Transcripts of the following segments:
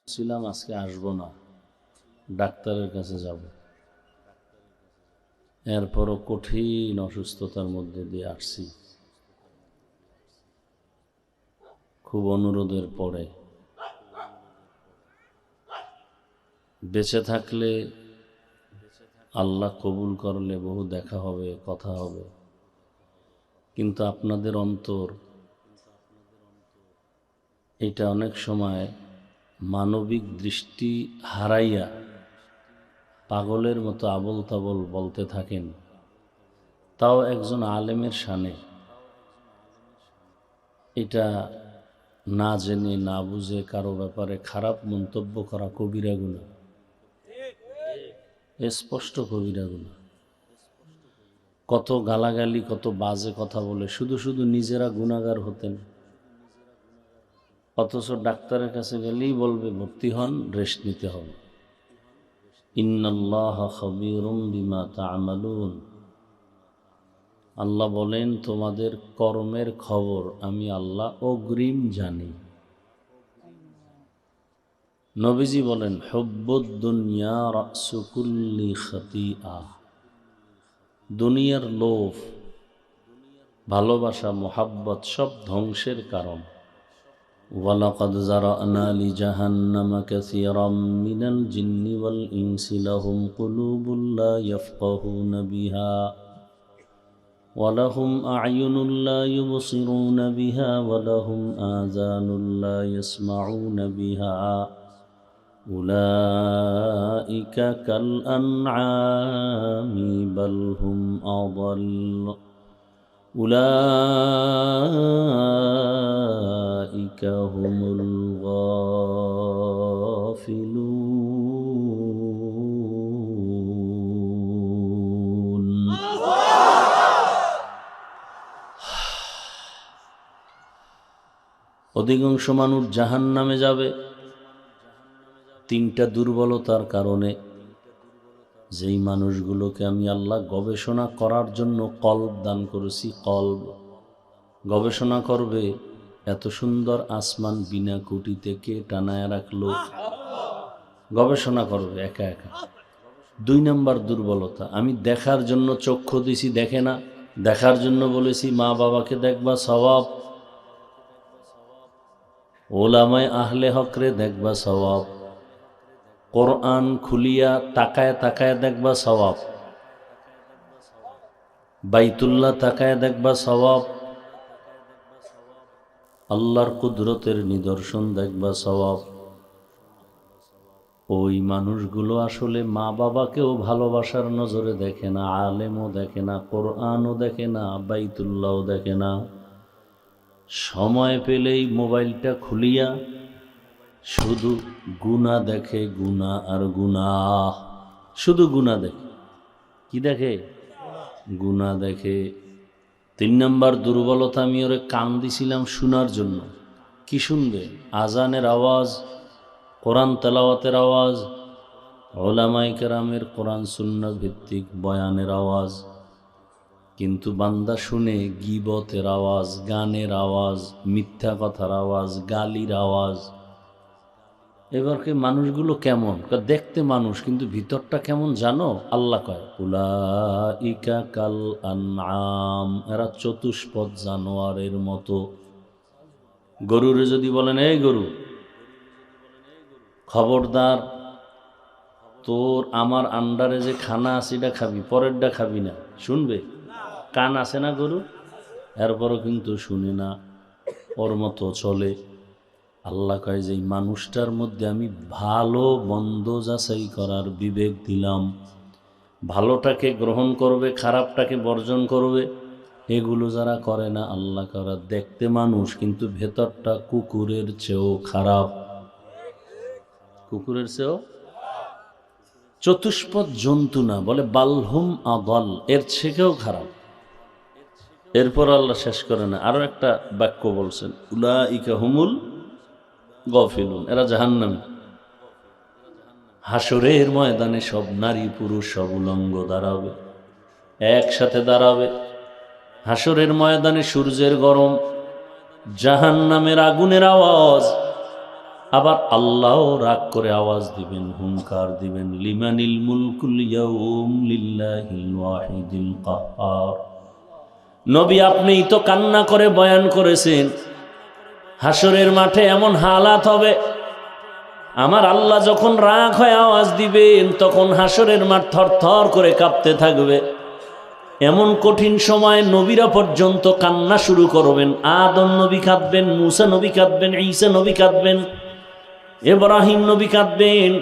ছিলাম আজকে আসবো না, ডাক্তারের কাছে যাব। এরপরও কঠিন অসুস্থতার মধ্যে দিয়ে আসছি। খুব অনুরোধের পরে বেঁচে থাকলে আল্লাহ কবুল করলে বহু দেখা হবে, কথা হবে, কিন্তু আপনাদের অন্তর এটা অনেক সময় মানবিক দৃষ্টি হারাইয়া পাগলের মতো আবল তাবল বলতে থাকেন। তাও একজন আলেমের শানে এটা না জেনে না বুঝে কারো ব্যাপারে খারাপ মন্তব্য করা কবিরা গুনাহ, স্পষ্ট কবিরা গুনাহ। কত গালাগালি, কত বাজে কথা বলে শুধু শুধু নিজেরা গুনাহগার হতেন, অথচ ডাক্তারের কাছে গেলেই বলবে ভর্তি হন, রেস্ট নিতে হবে। ইন্নাল্লাহা খাবীরুম বিমা তা'মালুন। আল্লাহ বলেন তোমাদের কর্মের খবর আমি আল্লাহ অগ্রিম জানি। নবীজি বলেন হুব্বুদ দুনিয়া রাসু কুল্লি খাতিআ। দুনিয়ার লোভ, ভালোবাসা, মোহাব্বত সব ধ্বংসের কারণ। ওয়ালাকাদ যারানা লিজাহান্নামা কাসীরাম মিনাল জিন্নি ওয়াল ইনসি লাহুম কুলুবুল লা ইয়াফকাহুনা বিহা ওয়ালাহুম আ'য়ুনুল লা ইউবসিরুনা বিহা ওয়ালাহুম আযানুল লা ইয়াসমাউনা বিহা উলাইকা কাল আনআমি বাল হুম আযাল উলাইকা হুমুল গাফিলুন। অধিকাংশ মানুষ জাহান্নামে যাবে তিনটা দুর্বলতার কারণে। যেই মানুষগুলোকে আমি আল্লাহ গবেষণা করার জন্য কলব দান করেছি, কলব গবেষণা করবে এত সুন্দর আসমান বিনা খুঁটিতে কে টানায় রাখলো, গবেষণা করবে একা একা। 2 নম্বর দুর্বলতা, আমি দেখার জন্য চক্ষু দিছি, দেখে না। দেখার জন্য বলেছি মা বাবাকে দেখবা সওয়াব, ওলামায়ে আহলে হকরে দেখবা সওয়াব, কোরআন খুলিয়া তাকায় তাকায় দেখবা সওয়াব, বাইতুল্লাহ তাকায় দেখবা সওয়াব, আল্লাহর কুদরতের নিদর্শন দেখবা সওয়াব। ওই মানুষগুলো আসলে মা বাবাকেও ভালোবাসার নজরে দেখে না, আলেমও দেখে না, কোরআনও দেখে না, বাইতুল্লাহও দেখে না। সময় পেলেই মোবাইলটা খুলিয়া শুধু গুনাহ দেখে, গুনাহ আর গুনাহ, শুধু গুনাহ দেখে। কি দেখে? গুনাহ দেখে। 3 নম্বর দুর্বলতা, আমি ওরে কান দিছিলাম শোনার জন্য। কি শুনবে? আজানের আওয়াজ, কোরআন তেলাওয়াতের আওয়াজ, উলামায়ে কেরামের কোরআন সুন্নাহ ভিত্তিক বয়ানের আওয়াজ। কিন্তু বান্দা শুনে গীবতের আওয়াজ, গানের আওয়াজ, মিথ্যা কথার আওয়াজ, গালির আওয়াজ। এবারকে মানুষগুলো কেমন? দেখতে মানুষ কিন্তু ভিতরটা কেমন জানো? আল্লাহ কয় উলাইকা কাল আনআম, এরা চতুষ্পদ জানোয়ারের মতো। গরুরে যদি বলেন এই গরু খবরদার, তোর আমার আন্ডারে যে খানা আছে এটা খাবি, পরেরটা খাবি না, শুনবে? কান আছে না গরু? এরপরও কিন্তু শুনে না, ওর মতো চলে। আল্লাহ কয় যে মানুষটার মধ্যে আমি ভালো মন্দ যাচাই করার বিবেক দিলাম, ভালোটাকে গ্রহণ করবে, খারাপটাকে বর্জন করবে। এগুলো যারা করে না, আল্লাহ করা দেখতে মানুষ কিন্তু ভেতরটা কুকুরের চেয়েও খারাপ, কুকুরের চেয়েও। চতুষ্পদ জন্তু না, বলে বালহুম আদাল, এর থেকেও খারাপ। এরপর আল্লাহ শেষ করে না, আরো একটা বাক্য বলছেন উলাইকা হুমুল গাফিলুন, এরা জাহান্নামী। হাসরের ময়দানে সব নারী পুরুষ সব উলঙ্গ দাঁড়াবে, একসাথে দাঁড়াবে। হাসরের ময়দানে সূর্যের গরম, জাহান্নামের আগুনের আওয়াজ, আবার আল্লাহও রাগ করে আওয়াজ দিবেন, হুঙ্কার দিবেন, লিমানিল মুলকুল ইয়াউম লিল্লাহিল ওয়াহিদিল কাহ্হার। নবী আপনিই তো কান্না করে বয়ান করেছেন হাসরের মাঠে এমন হালাত হবে, আমার আল্লাহ যখন রাগ হয়ে আওয়াজ দিবেন তখন হাসরের মাঠ থরথর করে কাঁপতে থাকবে। এমন কঠিন সময় নবীরা পর্যন্ত কান্না শুরু করবেন। আদম নবী কাঁদবেন, মুসা নবী কাঁদবেন, ঈসা নবী কাঁদবেন, ইব্রাহিম নবী কাঁদবেন,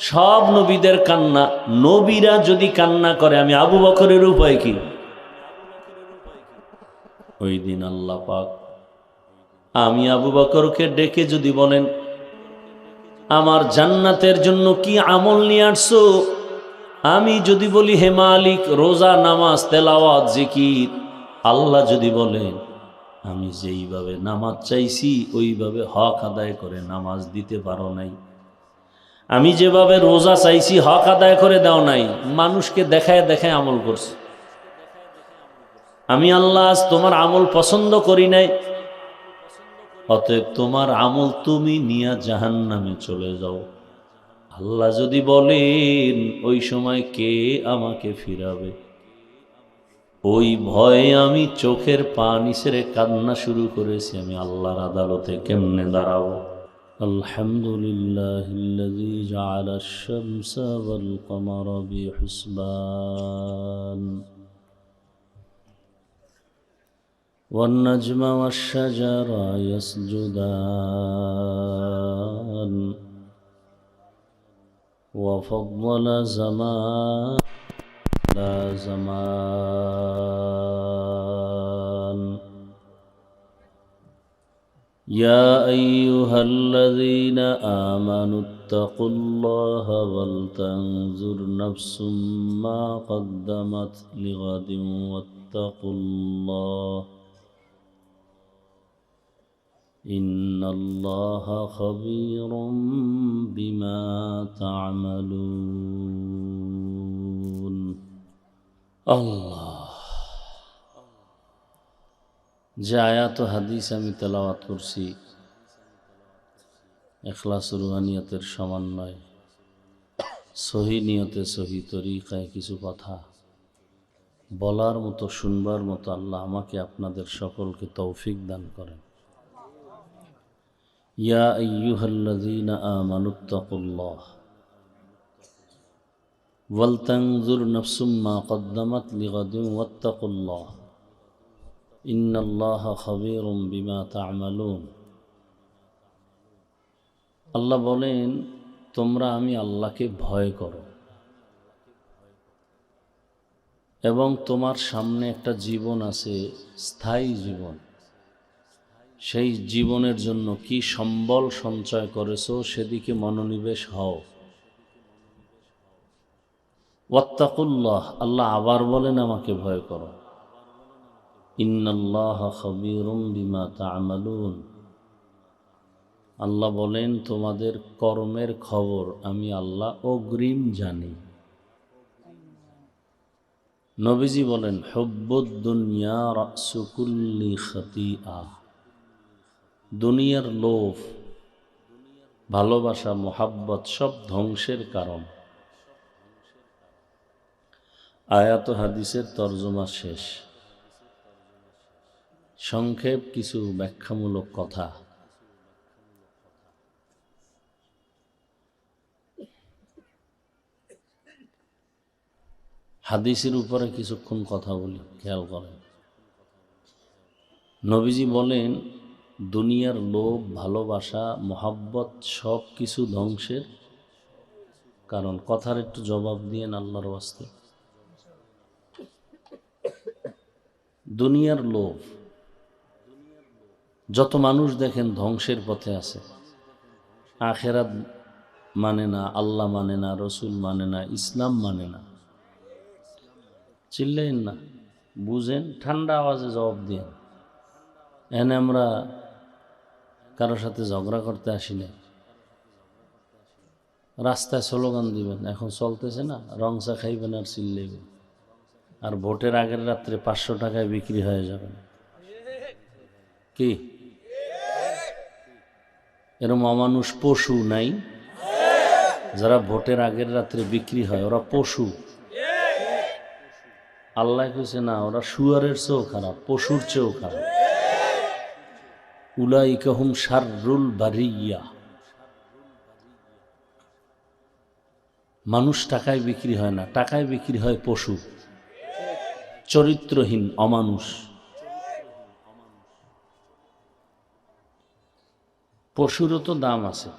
সব নবীদের কান্না। নবীরা যদি কান্না করে, আমি আবু বকরের উপায় কি? ওই দিন আল্লাহ পাক আমি আবু বকরকে ডেকে যদি বলেন আমার জান্নাতের জন্য কি আমল নিয়ে আসছো, আমি যদি বলি হে মালিক রোজা, নামাজ, তেলাওয়াত, জিকির, আল্লাহ যদি বলেন আমি যেইভাবে নামাজ চাইছি ওইভাবে হক আদায় করে নামাজ দিতে পারো নাই, আমি যেভাবে রোজা চাইছি হক আদায় করে দাও নাই, মানুষকে দেখায় দেখায় আমল করছে, আমি আল্লাহ আজ তোমার আমল পছন্দ করি নাই, অতএব তোমার আমল তুমি নিয়ে জাহান্নামে চলে যাও। আল্লাহ যদি বলেন ওই সময় কে আমাকে ফিরাবে, ওই ভয়ে আমি চোখের পানি ছেড়ে কান্না শুরু করেছি, আমি আল্লাহর আদালতে কেমনে দাঁড়াবো। আলহামদুলিল্লাহিল্লাযী জাআলাশ শামসা ওয়াল কমারা বিহুসবান والنجم والشجر يسجدان وفضل زمان لا زمان يا أيها الذين آمنوا اتقوا الله ولتنظر نفس ما قدمت لغد واتقوا الله إن الله خبير بما تعملون আল্লাহ। যে আয়াত হাদিস আমি তেলাওয়াত করছি ইখলাস রুহানিয়তের সমন্বয়, সহি নিয়তে সহি তরিকায় কিছু কথা বলার মতো, শুনবার মতো আল্লাহ আমাকে আপনাদের সকলকে তৌফিক দান করেন। ইয়া আইয়ুহাল্লাযীনা আমানুত্তাকুল্লাহ ওয়ালতানজুর নাফসুম মা কদ্দামাত লিগাদিন ওয়াত্তাকুল্লাহ ইন্নাল্লাহা খাবীরুম বিমা তা'মালুন। আল্লাহ বলেন তোমরা আমি আল্লাহকে ভয় করো এবং তোমার সামনে একটা জীবন আছে, স্থায়ী জীবন, সেই জীবনের জন্য কি সম্বল সঞ্চয় করেছো সেদিকে মনোনিবেশ হও। ওয়াত্তাকুল্লাহ, আল্লাহ আবার বলেন আমাকে ভয় করো। ইন্নাল্লাহা খাবীরুম বিমা তা'মালুন, আল্লাহ বলেন তোমাদের কর্মের খবর আমি আল্লাহ অগ্রিম জানি। নবীজি বলেন হুব্বুদ দুনিয়া রাসু কুল্লি খাতিআ, দুনিয়ার লোভ, ভালোবাসা, মোহাব্বত সব ধ্বংসের কারণ। আয়াত হাদিসের তর্জমা শেষ। সংক্ষেপ কিছু ব্যাখ্যামূলক কথা। হাদিসের উপরে কিছুক্ষণ কথা বলি, খেয়াল করেন। নবীজি বলেন দুনিয়ার লোভ, ভালোবাসা, মোহাব্বত সব কিছু ধ্বংসের কারণ। কথার একটু জবাব দিয়েন আল্লাহর ওয়াস্তে। দুনিয়ার লোভ, যত মানুষ দেখেন ধ্বংসের পথে আছে, আখেরাত মানে না, আল্লাহ মানে না, রসুল মানে না, ইসলাম মানে না। চিল্লেন না, বুঝেন, ঠান্ডা আওয়াজে জবাব দিয়েন। এখানে আমরা কারোর সাথে ঝগড়া করতে আসি না। রাস্তায় স্লোগান দিবেন, এখন চলতেছে না, রং চা খাইবেন আর চিল্লাইবেন, আর ভোটের আগের রাত্রে 500 টাকায় বিক্রি হয়ে যাবেন। কি এরম অমানুষ পশু নাই? যারা ভোটের আগের রাত্রে বিক্রি হয় ওরা পশু। আল্লাহ কইছে না, ওরা শুয়ারের চেয়েও খারাপ, পশুর চেয়েও খারাপ। উলাইকা হুম শাররুল বারিয়া। মানুষ টাকায় বিক্রি হয় না, টাকায় বিক্রি হয় পশু, চরিত্রহীন অমানুষ। পশুরও তো দাম আছে।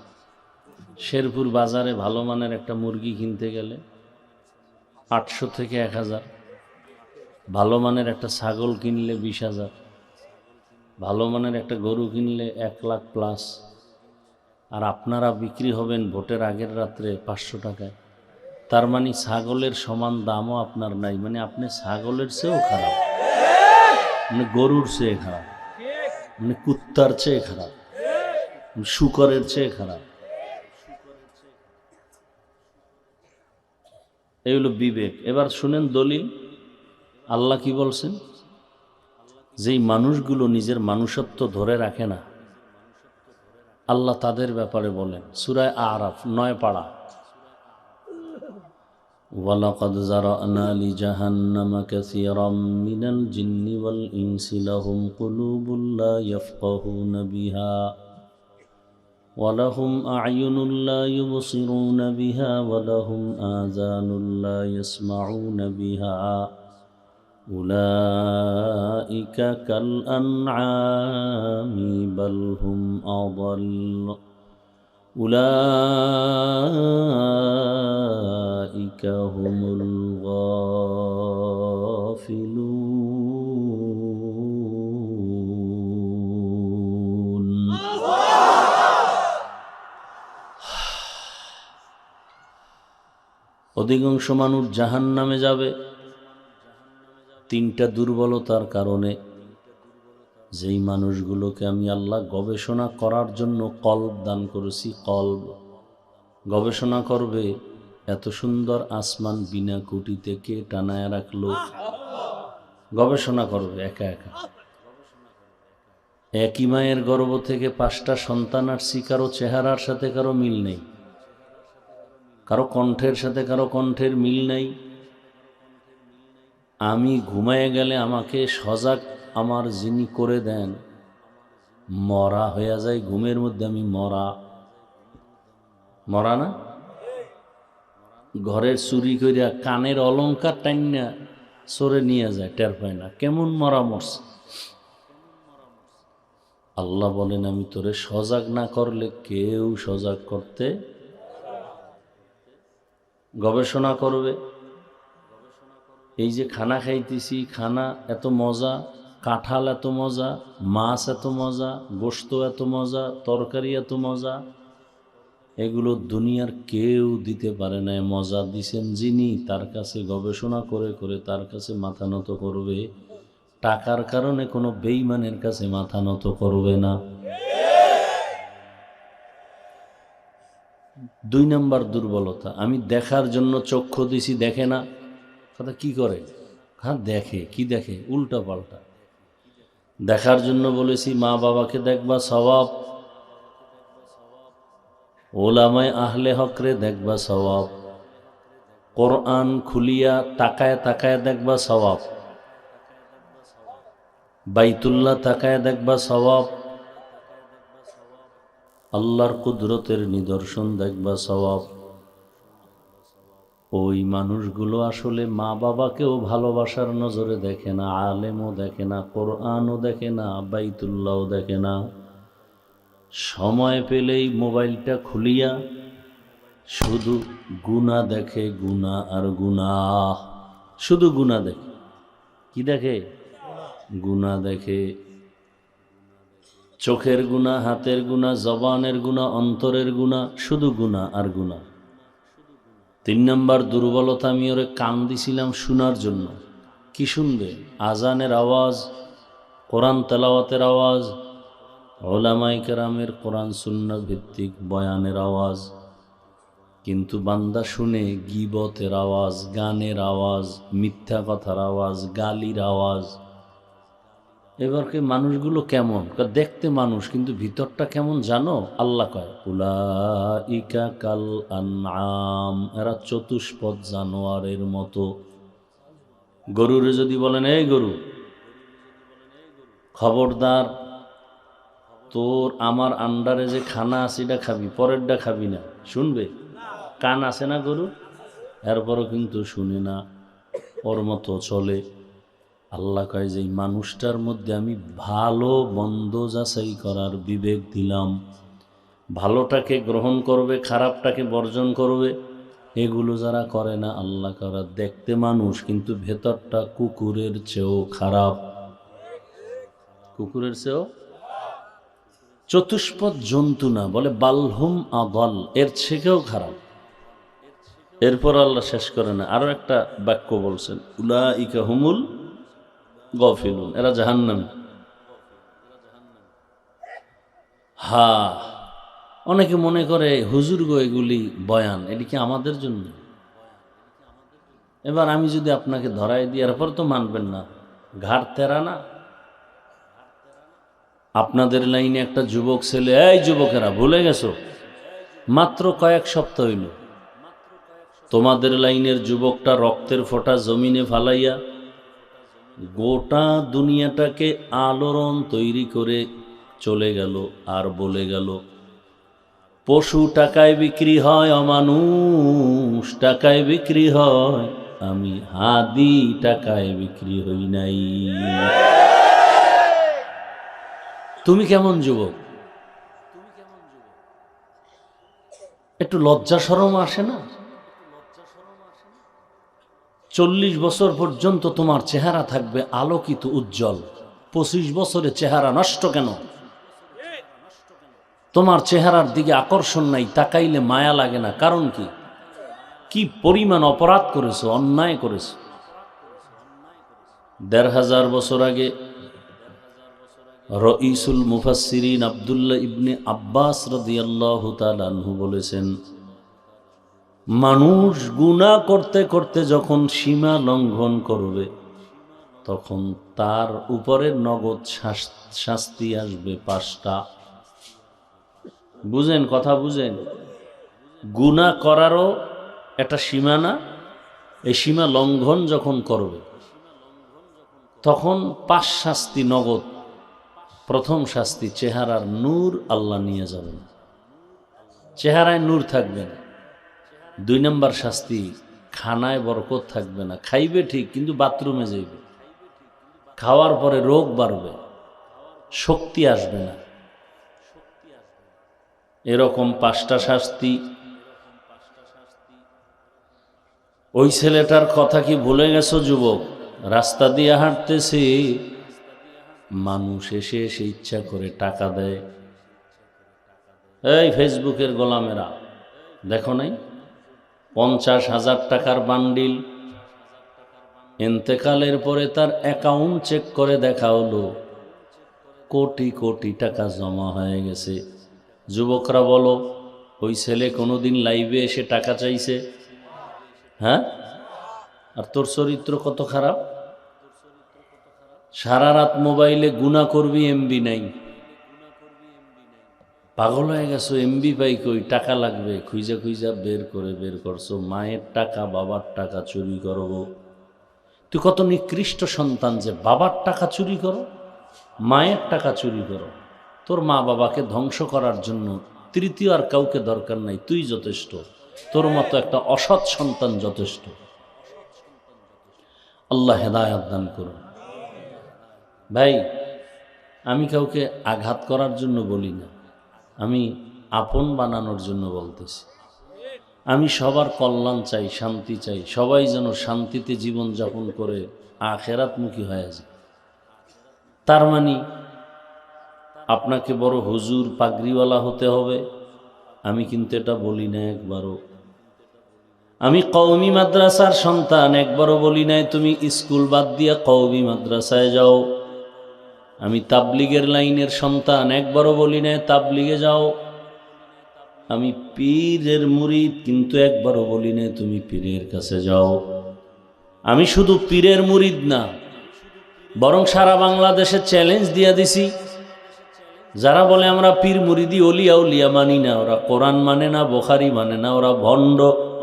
শেরপুর বাজারে ভালো মানের একটা মুরগি কিনতে গেলে 800 থেকে 1000, ভালো মানের একটা ছাগল কিনলে 20,000, ভালো মানের একটা গরু কিনলে 1 লাখ প্লাস। আর আপনারা বিক্রি হবেন ভোটের আগের রাত্রে 500 টাকায়। তার মানে ছাগলের সমান দামও আপনার নাই, মানে আপনি ছাগলের চেয়েও খারাপ, মানে গরুর চেয়ে খারাপ, মানে কুত্তার চেয়ে খারাপ, শূকরের চেয়ে খারাপ। এই হলো বিবেক। এবার শুনেন দলিল, আল্লাহ কি বলছেন? যেই মানুষগুলো নিজের মানুষত্ব ধরে রাখে না, আল্লাহ তাদের ব্যাপারে বলেন সূরা আরাফ 9 পারা, ওয়ালাকাদ যারানা লিজাহান্নামা কাসীরাম মিনাল জিন্নি ওয়াল ইনসি লাহুম কুলুবুল লা ইয়াফকাহুনা বিহা ওয়ালাহুম আ'য়ুনুল লা ইউবসিরুনা বিহা ওয়ালাহুম আযানুল লা ইয়াসমাউনা বিহা উলাইকা কাল আনআমি বাল হুম আযাল উলাইকা হুমুল গাফিলুন। অধিকাংশ মানুষ জাহান্নামে যাবে 3টা দুর্বলতার কারণে। যেই মানুষগুলোকে আমি আল্লাহ গবেষণা করার জন্য কলব দান করেছি, কলব গবেষণা করবে, এত সুন্দর আসমান বিনা কুটিতে কে টানায় রাখলো, গবেষণা করবে একা একা। একই মায়ের গর্ভ থেকে 5টা সন্তান আসছি, কারো চেহারার সাথে কারো মিল নেই, কারো কণ্ঠের সাথে কারো কণ্ঠের মিল নেই। আমি ঘুমায় গেলে আমাকে সজাগ আমার যিনি করে দেন, মরা হয়ে যায় ঘুমের মধ্যে, আমি মরা মরা না। ঘরের চুরি করিয়া কানের অলংকার টাইনা সরে নিয়ে যায়, টের পায় না, কেমন মরা মরছে। আল্লাহ বলেন আমি তোরে সজাগ না করলে কেউ সজাগ করতে। গবেষণা করবে, এই যে খানা খাইতেছি, খানা এত মজা, কাঁঠাল এত মজা, মাছ এত মজা, গোশত এত মজা, তরকারি এত মজা, এগুলো দুনিয়ার কেউ দিতে পারে না। মজা দিছেন যিনি, তার কাছে গবেষণা করে করে তার কাছে মাথা নত করবে। টাকার কারণে কোনো বেঈমানের কাছে মাথা নত করবে না। 2 নম্বর দুর্বলতা, আমি দেখার জন্য চক্ষু দিছি, দেখে না। কথা কি করে? হ্যাঁ দেখে, কি দেখে? উল্টা পাল্টা। দেখার জন্য বলেছি মা বাবাকে দেখবা সওয়াব, ওলামায়ে আহলে হকরে দেখবা সওয়াব, কোরআন খুলিয়া তাকায় তাকায় দেখবা সওয়াব, বাইতুল্লাহ তাকায় দেখবা সওয়াব, আল্লাহর কুদরতের নিদর্শন দেখবা সওয়াব। ওই মানুষগুলো আসলে মা বাবাকেও ভালোবাসার নজরে দেখে না, আলেমও দেখে না, কোরআনও দেখে না, বাইতুল্লাহও দেখে না। সময় পেলেই মোবাইলটা খুলিয়া শুধু গুনাহ দেখে, গুনাহ আর গুনাহ, শুধু গুনাহ দেখে। কি দেখে? গুনাহ দেখে। চোখের গুনাহ, হাতের গুনাহ, জবানের গুনাহ, অন্তরের গুনাহ, শুধু গুনাহ আর গুনাহ। 3 নম্বর দুর্বলতা, আমি ওরে কান দিছিলাম শোনার জন্য। কি শুনবে? আজানের আওয়াজ, কোরআন তেলাওয়াতের আওয়াজ, উলামায়ে কেরামের কোরআন সুন্নাহ ভিত্তিক বয়ানের আওয়াজ। কিন্তু বান্দা শুনে গীবতের আওয়াজ, গানের আওয়াজ, মিথ্যা কথার আওয়াজ, গালির আওয়াজ। এবারকে মানুষগুলো কেমন? দেখতে মানুষ কিন্তু ভিতরটা কেমন জানো? আল্লাহ কয় উলাইকা কাল আনআম, এরা চতুষ্পদ জানোয়ারের মতো। গরুরে যদি বলেন এই গরু খবরদার, তোর আমার আন্ডারে যে খানা আছে এটা খাবি, পরেরটা খাবি না, শুনবে? কান আছে না গরু? এরপরও কিন্তু শুনে না, ওর মতো চলে। আল্লাহ কয় যে এই মানুষটার মধ্যে আমি ভালো মন্দ যাচাই করার বিবেক দিলাম, ভালোটাকে গ্রহণ করবে, খারাপটাকে বর্জন করবে। এগুলো যারা করে না, আল্লাহ করা দেখতে মানুষ কিন্তু ভেতরটা কুকুরের চেয়েও খারাপ, কুকুরের চেয়েও। চতুষ্পদ জন্তু না, বলে বালহুম আদল, এর থেকেও খারাপ। এরপর আল্লাহ শেষ করে না, আরো একটা বাক্য বলছেন, উলাইকা হুমুল গাফিলুন, এরা জাহান্নামী। অনেকে মনে করে হুজুর গো এগুলি বয়ান, এটি কি আমাদের জন্য? এবার আমি যদি আপনাকে ধরাই দিই, এরপর তো মানবেন না, ঘাড় তেরা না। আপনাদের লাইনে একটা যুবক ছেলে, এই যুবকেরা ভুলে গেছো, মাত্র কয়েক সপ্তাহ হইল তোমাদের লাইনের যুবকটা রক্তের ফোঁটা জমিনে ফালাইয়া গোটা দুনিয়াটাকে আলোড়ন তৈরি করে চলে গেল, আর বলে গেল পশু টাকায় বিক্রি হয়, অমানুষ টাকায় বিক্রি হয়, আমি হাদি টাকায় বিক্রি হই নাই। তুমি কেমন যুবক? একটু লজ্জা শরম আসে না? 40 বছর পর্যন্ত তোমার চেহারা থাকবে আলোকিত উজ্জ্বল, 25 বছরে চেহারা নষ্ট কেন? তোমার চেহারার দিকে আকর্ষণ নাই, তাকাইলে মায়া লাগে না, কারণ কি? কি পরিমাণ অপরাধ করেছো, অন্যায় করেছো। 1500 বছর আগে রঈসুল মুফাসসিরিন আব্দুল্লাহ ইবনে আব্বাস রাদিয়াল্লাহু তাআলা আনহু বলেছেন, মানুষ গুনাহ করতে করতে যখন সীমা লঙ্ঘন করবে, তখন তার উপরে নগদ শাস্তি আসবে 5টা। বুঝেন কথা, বুঝেন? গুনাহ করারও একটা সীমানা, এই সীমা লঙ্ঘন যখন করবে তখন 5 শাস্তি নগদ। প্রথম শাস্তি, চেহারার নূর আল্লাহ নিয়ে যাবেন, চেহারায় নূর থাকবে না। 2 নম্বর শাস্তি, খানায় বরকত থাকবে না, খাইবে ঠিক কিন্তু বাথরুমে যাইবে, খাওয়ার পরে রোগ বাড়বে, শক্তি আসবে না। এরকম 5টা শাস্তি। ওই ছেলেটার কথা কি ভুলে গেছো যুবক? রাস্তা দিয়ে হাঁটতেছে, মানুষ এসে এসে ইচ্ছা করে টাকা দেয়। এই ফেসবুকের গোলামেরা, দেখো নাই 50,000 টাকার বান্ডিল, ইন্তেকালের পরে তার অ্যাকাউন্ট চেক করে দেখা হলো কোটি কোটি টাকা জমা হয়ে গেছে। যুবকরা বলো, ওই ছেলে কোনোদিন লাইভে এসে টাকা চাইছে? হ্যাঁ? আর তোর চরিত্র কত খারাপ, সারা রাত মোবাইলে গুনাহ করবি, এমবি নাই, পাগল হয়ে গেছো, এমবি পাই কই, টাকা লাগবে, খুঁজা খুঁজা বের করছো, মায়ের টাকা বাবার টাকা চুরি করবো। তুই কত নিকৃষ্ট সন্তান যে বাবার টাকা চুরি করো, মায়ের টাকা চুরি করো। তোর মা বাবাকে ধ্বংস করার জন্য তৃতীয় আর কাউকে দরকার নাই, তুই যথেষ্ট, তোর মতো একটা অসৎ সন্তান যথেষ্ট। আল্লাহ হেদায়েত দান করুন। ভাই, আমি কাউকে আঘাত করার জন্য বলি না, আমি আপন বানানোর জন্য বলতেছি। আমি সবার কল্যাণ চাই, শান্তি চাই, সবাই যেন শান্তিতে জীবন যাপন করে আখেরাতমুখী হয়ে যায়। তার মানে আপনাকে বড় হুজুর পাগড়িওয়ালা হতে হবে, আমি কিন্তু এটা বলি না একবারও। আমি কওমি মাদ্রাসার সন্তান, একবারও বলি নাই তুমি স্কুল বাদ দিয়া কওমি মাদ্রাসায় যাও। আমি তাবলিগের লাইনের সন্তান, একবারও বলি নাই তাবলিগে যাও। আমি পীরের মুরিদ, কিন্তু একবারও বলি নাই তুমি পীরের কাছে যাও। আমি শুধু পীরের মুরিদ না, বরং সারা বাংলাদেশে চ্যালেঞ্জ দিয়ে দিছি, যারা বলে আমরা পীর মুরিদি অলিয়া উলিয়া মানি না, ওরা কোরআন মানে না, বুখারী মানে না, ওরা ভণ্ড,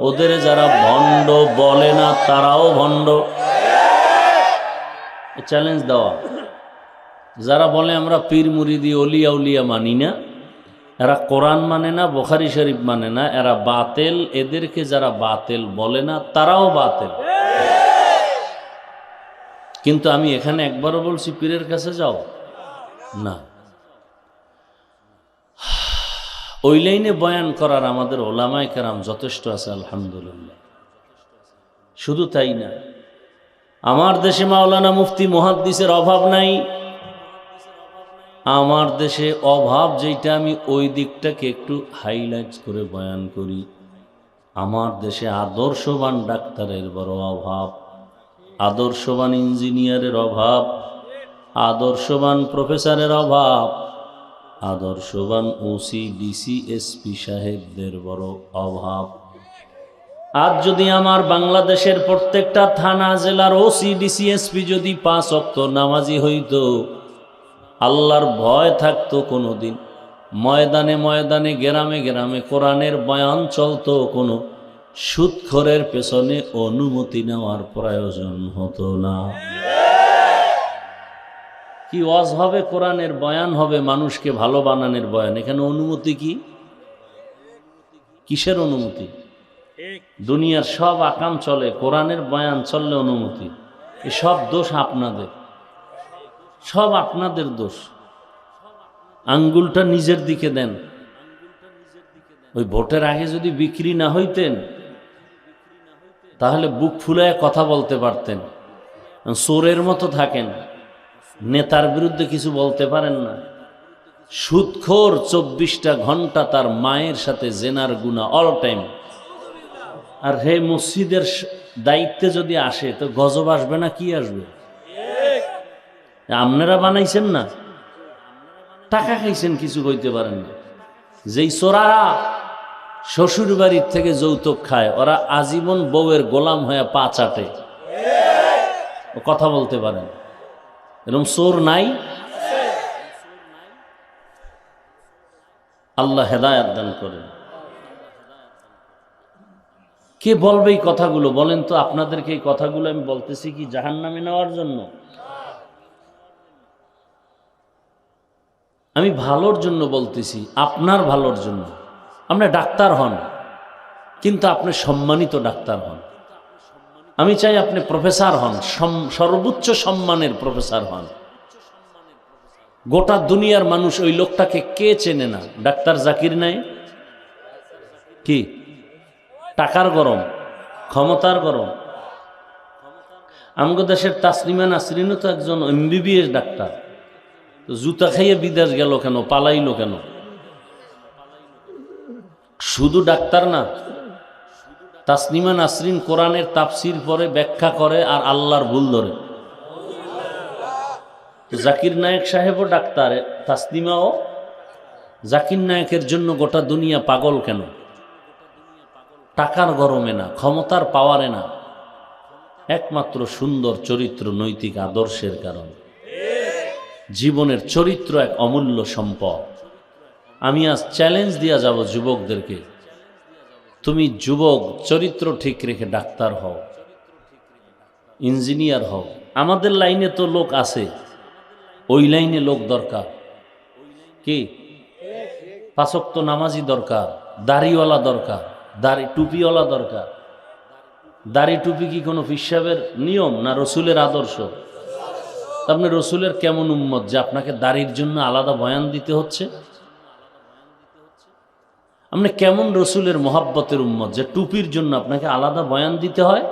ওদের যারা ভণ্ড বলে না তারাও ভণ্ড। চ্যালেঞ্জ দেওয়া, যারা বলে আমরা পীর মুরিদি অলিয়া উলিয়া মানি না, এরা কোরআন মানে না, বুখারী শরীফ মানে না, এরা বাতেল, এদেরকে যারা বাতেল বলে না তারাও বাতেল। কিন্তু আমি এখানে একবারও বলছি পীরের কাছে যাও না। ওই লাইনে বয়ান করার আমাদের ওলামায়ে কেরাম যথেষ্ট আছে আলহামদুলিল্লাহ। শুধু তাই না, আমার দেশে মাওলানা মুফতি মুহাদ্দিসের অভাব নাই। আমার দেশে অভাব যেটা, আমি ওই দিকটাকে একটু হাইলাইট করে বয়ান করি। আমার দেশে আদর্শবান ডাক্তারের বড় অভাব, আদর্শবান ইঞ্জিনিয়ারের অভাব, আদর্শবান প্রফেসরের অভাব, আদর্শবান ওসি ডিসি এসপি সাহেবদের বড় অভাব। আজ যদি আমার বাংলাদেশের প্রত্যেকটা থানা জেলার ওসি ডিসি এসপি যদি 5 ওয়াক্ত নামাজি হইতো, আল্লাহর ভয় থাকতো, কোনোদিন ময়দানে ময়দানে গ্রামে গ্রামে কোরআনের বয়ান চলতো, কোনো সুদখোরের পেছনে অনুমতি নেওয়ার প্রয়োজন হতো না। কি ওয়াজ হবে, কোরআনের বয়ান হবে, মানুষকে ভালো বানানোর বয়ান, এখানে অনুমতি কি? কিসের অনুমতি? দুনিয়ার সব আকাম চলে, কোরআনের বয়ান চললে অনুমতি। এ সব দোষ আপনাদের, সব আপনাদের দোষ। আঙ্গুলটা নিজের দিকে দেন। ওই ভোটের আগে যদি বিক্রি না হইতেন তাহলে বুক ফুলায় কথা বলতে পারতেন। চোরের মতো থাকেন, নেতার বিরুদ্ধে কিছু বলতে পারেন না। সুদখোর 24টা ঘন্টা তার মায়ের সাথে জেনার গুনাহ অল টাইম। আর হে মসজিদের দায়িত্বে যদি আসে তো গজব আসবে না, কি আসবে? আপনারা বানাইছেন না, টাকা খাইছেন, কিছু কইতে পারেন না। যেই চোরারা শ্বশুর বাড়ির থেকে যৌতুক খায়, ওরা আজীবন বউয়ের গোলাম হয়ে পা চাটে, কথা বলতে পারেন। এরকম চোর নাই? আল্লাহ হেদায়েত দান করেন। কে বলবে এই কথাগুলো? বলেন তো, আপনাদেরকে এই কথাগুলো আমি বলতেছি কি জাহান্নামে নেওয়ার জন্য? আমি ভালোর জন্য বলতেছি, আপনার ভালোর জন্য। আপনি ডাক্তার হন, কিন্তু আপনি সম্মানিত ডাক্তার হন। আমি চাই আপনি প্রফেসর হন, সর্বোচ্চ সম্মানের প্রফেসর হন। গোটা দুনিয়ার মানুষ ওই লোকটাকে কে চেনে না? ডাক্তার জাকির নায়েক। কি টাকার গরম, ক্ষমতার গরম। আমগো দেশের তাসলিমা নাসরিনও তো একজন এমবিবিএস ডাক্তার, তো জুতা খাইয়ে বিদেশ গেল কেন, পালাইলো কেন? শুধু ডাক্তার না, তাসলিমা নাসরিন কোরআনের তাফসির পড়ে, ব্যাখ্যা করে, আর আল্লাহর ভুল ধরে। জাকির নায়েক সাহেবও ডাক্তার, তাসলিমাও। জাকির নায়েকের জন্য গোটা দুনিয়া পাগল কেন? টাকার গরমে না, ক্ষমতার পাওয়ারে না, একমাত্র সুন্দর চরিত্র, নৈতিক আদর্শের কারণে। জীবনের চরিত্র এক অমূল্য সম্পদ। আমি আজ চ্যালেঞ্জ দিয়া যাব যুবকদেরকে, তুমি যুবক চরিত্র ঠিক রেখে ডাক্তার হও, ইঞ্জিনিয়ার হও। আমাদের লাইনে তো লোক আছে, ওই লাইনে লোক দরকার। কি 5 ওয়াক্ত নামাজি দরকার, দাড়িওয়ালা দরকার, দাড়ি টুপিওয়ালা দরকার। দাড়ি টুপি কি কোনো পিসাবের নিয়ম না রসুলের আদর্শ? আপনি রসুলের কেমন উম্মত যে আপনাকে দাড়ির জন্য আলাদা বয়ান দিতে হচ্ছে? আপনি কেমন রসুলের মহাব্বতের উম্মত যে টুপির জন্য আপনাকে আলাদা বয়ান দিতে হয়?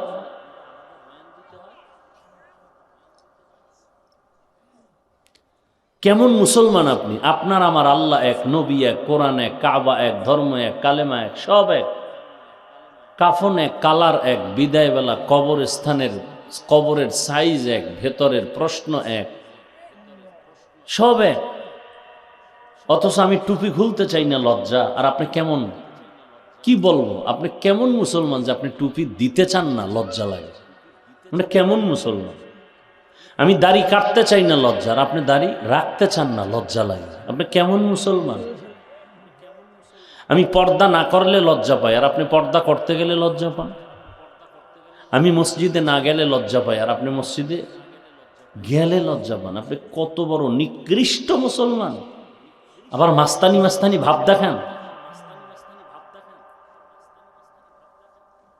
কেমন মুসলমান আপনি? আপনার আমার আল্লাহ এক, নবী এক, কোরআন এক, কাবা এক, ধর্ম এক, কালেমা এক, সব এক। কাফন এক, কালার এক, বিদায় বেলা কবরের সাইজ এক, ভেতরের প্রশ্ন এক, সব এক। অথচ আমি টুপি খুলতে চাই না, লজ্জা। আর আপনি কেমন, কি বলবো, আপনি কেমন মুসলমান যে আপনি টুপি দিতে চান না, লজ্জা লাগে? মানে কেমন মুসলমান? আমি দাড়ি কাটতে চাই না লজ্জার, আপনি দাড়ি রাখতে চান না, লজ্জা লাগে। আপনি কেমন মুসলমান? আমি পর্দা না করলে লজ্জা পাই, আর আপনি পর্দা করতে গেলে লজ্জা পান। আমি মসজিদে না গেলে লজ্জা পাই, আর আপনি মসজিদে গেলে লজ্জা পান। আপনি কত বড় নিকৃষ্ট মুসলমান! আবার মাস্তানি মাস্তানি ভাব দেখান।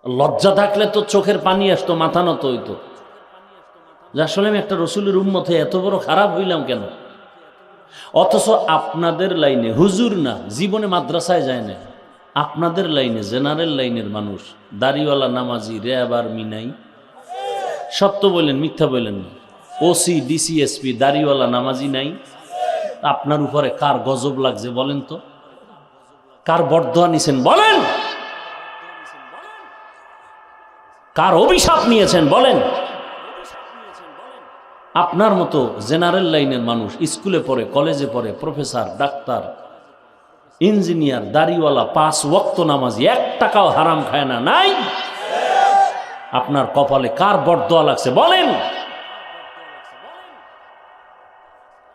লজ্জা থাকলে তো চোখের পানি আসতো, মাথা নত হইতো, যে আসলে আমি একটা রসুলের উম্মত হয়ে এত বড় খারাপ হইলাম কেন? অথচ আপনাদের লাইনে, হুজুর না, জীবনে মাদ্রাসায় যায় না, আপনাদের লাইনে, জেনারেল লাইনের মানুষ, দাড়িওয়ালা নামাজি, র্যাব আর্মি নাই। সত্য বললেন, মিথ্যা বললেন না? ওসি ডিসি এসপি দাড়িওয়ালা নামাজি নাই? আপনার উপরে কার গজব লাগছে বলেন তো? কার বরদোয়া নিছেন বলেন? কার অভিশাপ নিয়েছেন বলেন? আপনার মতো জেনারেল লাইনের মানুষ, স্কুলে পড়ে, কলেজে পড়ে, প্রফেসর, ডাক্তার, ইঞ্জিনিয়ার, দাড়িওয়ালা, 5 ওয়াক্ত নামাজি, 1 টাকাও হারাম খায় না, নাই? আপনার কপালে কার বরদোয়া লাগছে বলেন?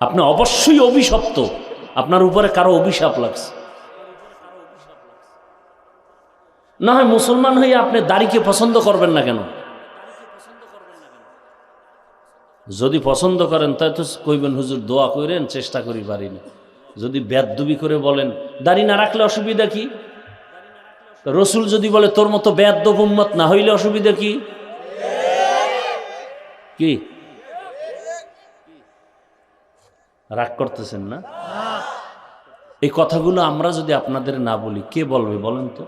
আপনি অবশ্যই অভিশপ্ত, আপনার উপরে কারো অভিশাপ লাগছে। না হয় মুসলমান হয়ে আপনি দাড়িকে পছন্দ করবেন না কেন? যদি পছন্দ করেন তাই তো কইবেন, হুজুর দোয়া করেন, চেষ্টা করি, পারি না। যদি বেয়াদবি করে বলেন দাড়ি না রাখলে অসুবিধা কি? রসুল যদি বলে তোর মতো বেয়াদব উম্মত না হইলে অসুবিধা কি? কি রাগ করতেছেন না? এই কথাগুলো আমরা যদি আপনাদের না বলি, কে বলবে বলেন তো?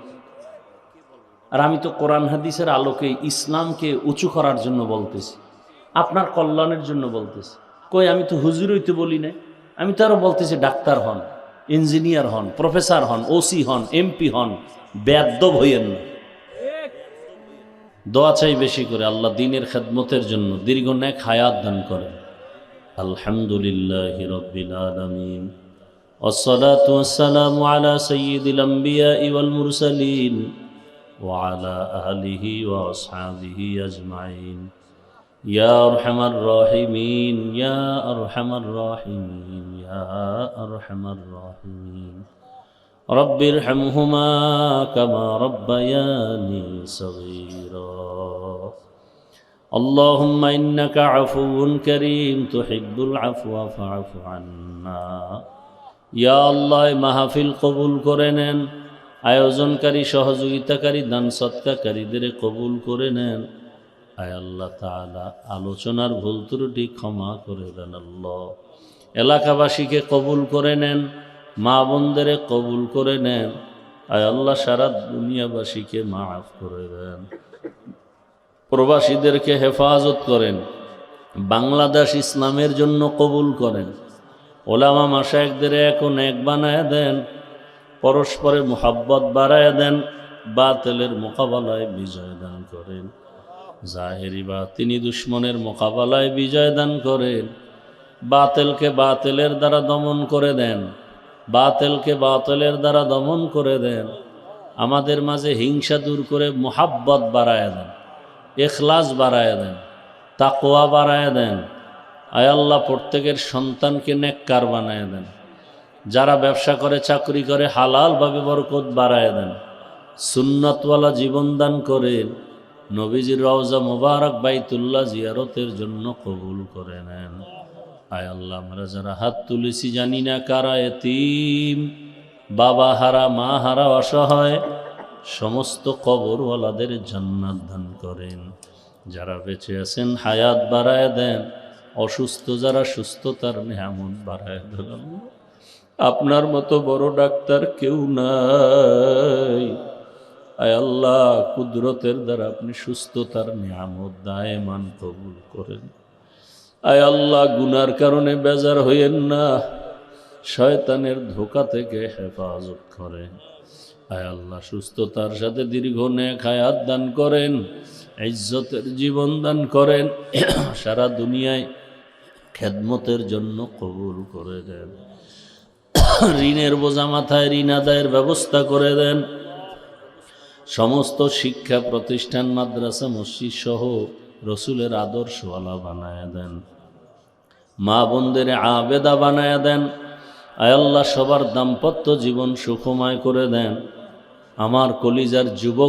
আর আমি তো কোরআন হাদিসের আলোকে ইসলামকে উঁচু করার জন্য বলতেছি, আপনার কল্যাণের জন্য বলতেছি। কই আমি তো হুজুর হইতে বলি না, আমি তো আরো বলতেছি ডাক্তার হন, ইঞ্জিনিয়ার হন, প্রফেসর হন, ওসি হন, এমপি হন, বেয়াদব হইয়েন না। দোয়া চাই বেশি করে, আল্লাহ দ্বীনের খেদমতের জন্য দীর্ঘ নেক হায়াত দান করেন। আলহামদুলিল্লাহি রাব্বিল আলামিন, ওয়াসসালাতু ওয়াসসালামু আলা সাইয়্যিদিল আমবিয়াই ওয়াল মুরসালিন ওয়া আলা আলিহি ওয়া আসহাবিহি আজমাইন। ইয়া আরহামার রাহিমিন, ইয়া আরহামার রাহিমিন, ইয়া আরহামার রাহিমিন। রব্বিরহামহুমা কামা রব্বায়ানি সগীরা। আল্লাহুম্মা ইন্নাকা আফুউন কারীম তুহিব্বুল আফওয়া ফাআফু আন্না। ইয়া আল্লাহ, মাহফিল কবুল করে নেন, আয়োজনকারী, সহযোগিতাকারী, দান সৎকারীদের কবুল করে নেন। আয় আল্লাহ তাআলা, আলোচনার ভুল ত্রুটি ক্ষমা করে দেন আল্লাহ। এলাকাবাসীকে কবুল করে নেন, মা বোনদের কবুল করে নেন। আয় আল্লাহ, সারা দুনিয়াবাসীকে মাফ করে দেন। প্রবাসীদেরকে হেফাজত করেন, বাংলাদেশ ইসলামের জন্য কবুল করেন। ওলামা মাশায়েখদের এখন এক বানায় দেন, পরস্পরে মুহাব্বত বাড়ায় দেন, বাতিলের মোকাবেলায় বিজয় দান করেন। জাহেরি বাতিনি দুশ্মনের মোকাবেলায় বিজয় দান করেন। বাতিলকে বাতিলের দ্বারা দমন করে দেন, বাতিলকে বাতিলের দ্বারা দমন করে দেন। আমাদের মাঝে হিংসা দূর করে মুহাব্বত বাড়ায় দেন, ইখলাস বাড়ায় দেন, তাকওয়া বাড়ায় দেন। আয় আল্লাহ, প্রত্যেকের সন্তানকে নেককার বানায় দেন। যারা ব্যবসা করে, চাকরি করে, হালালভাবে বরকত বাড়ায় দেন। সুন্নতওয়ালা জীবন দান করেন। নবীজির রওজা মুবারক বাইতুল্লাহ জিয়ারতের জন্য কবুল করে নেন। আয় আল্লাহ, আমরা যারা হাত তুলেছি জানি না কারা এতিম, বাবা হারা, মা হারা, অসহায়, সমস্ত কবরওয়ালাদের জান্নাত দান করেন। যারা বেঁচে আছেন হায়াত বাড়ায় দেন, অসুস্থ যারা সুস্থতার নেয়ামত বাড়ায় দেন। আপনার মতো বড় ডাক্তার কেউ নাই। আয় আল্লাহ, কুদরতের দ্বারা আপনি সুস্থতার নিয়ামত দায়মান কবুল করেন। আয় আল্লাহ, গুনার কারণে বেজার হইয়েন না, শয়তানের ধোঁকা থেকে হেফাজত করেন। আয় আল্লাহ, সুস্থতার সাথে দীর্ঘ নেক হায়াত দান করেন, ইজ্জতের জীবন দান করেন। সারা দুনিয়ায় খেদমতের জন্য কবুল করে দেন। ঋণের বোঝা মাথায়, ঋণ আদায়ের ব্যবস্থা করে দেন। সমস্ত শিক্ষা প্রতিষ্ঠান, মাদ্রাসা, মসজিদ সহ রসুলের আদর্শওয়ালা বানায় দেন। মা বোনদের আবেদা বানায়া দেন। আয় আল্লাহ সবার দাম্পত্য জীবন সুখময় করে দেন। আমার কলিজার যুবক